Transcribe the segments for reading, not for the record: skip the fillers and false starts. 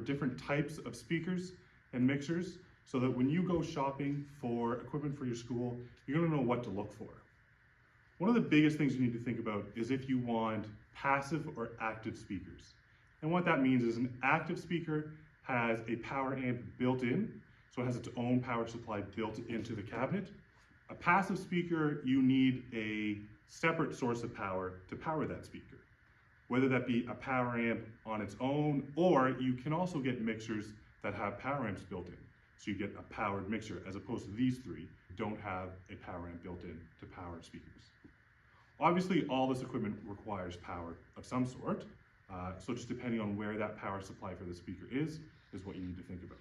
different types of speakers and mixers so that when you go shopping for equipment for your school, you're gonna know what to look for. One of the biggest things you need to think about is if you want passive or active speakers. And what that means is an active speaker has a power amp built in, so it has its own power supply built into the cabinet. A passive speaker, you need a separate source of power to power that speaker, whether that be a power amp on its own, or you can also get mixers that have power amps built in. So you get a powered mixer, as opposed to these three don't have a power amp built in to power speakers. Obviously, all this equipment requires power of some sort, so just depending on where that power supply for the speaker is what you need to think about.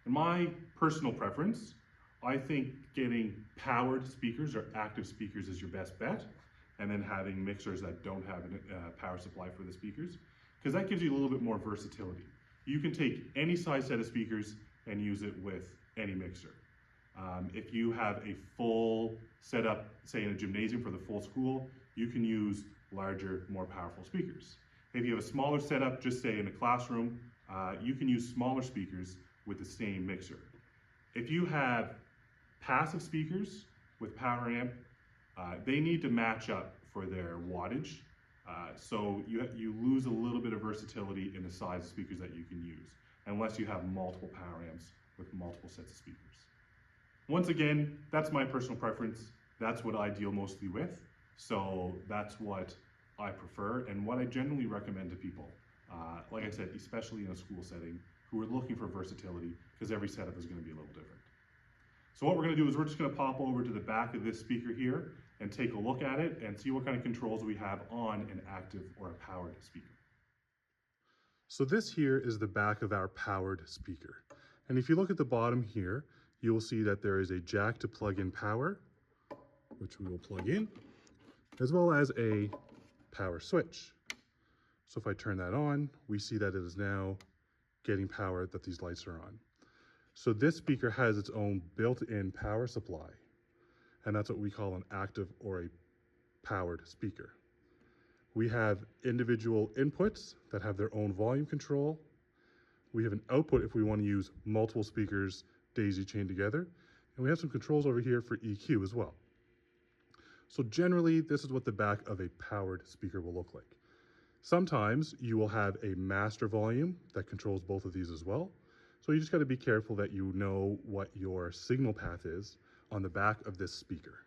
In my personal preference, I think getting powered speakers or active speakers is your best bet, and then having mixers that don't have a power supply for the speakers, because that gives you a little bit more versatility. You can take any size set of speakers and use it with any mixer. If you have a full setup, say in a gymnasium for the full school, you can use larger, more powerful speakers. If you have a smaller setup, just say in a classroom, you can use smaller speakers with the same mixer. If you have passive speakers with power amp, they need to match up for their wattage. So you lose a little bit of versatility in the size of speakers that you can use, unless you have multiple power amps with multiple sets of speakers. Once again, that's my personal preference. That's what I deal mostly with. So that's what I prefer and what I generally recommend to people. Like I said, especially in a school setting, who are looking for versatility, because every setup is going to be a little different. So what we're going to do is we're just going to pop over to the back of this speaker here and take a look at it and see what kind of controls we have on an active or a powered speaker. So this here is the back of our powered speaker. And if you look at the bottom here, you will see that there is a jack to plug in power, which we will plug in, as well as a power switch. So if I turn that on, we see that it is now getting power, that these lights are on. So this speaker has its own built-in power supply, and that's what we call an active or a powered speaker. We have individual inputs that have their own volume control. We have an output if we want to use multiple speakers daisy chained together, and we have some controls over here for EQ as well. So generally, this is what the back of a powered speaker will look like. Sometimes you will have a master volume that controls both of these as well. So you just got to be careful that you know what your signal path is on the back of this speaker.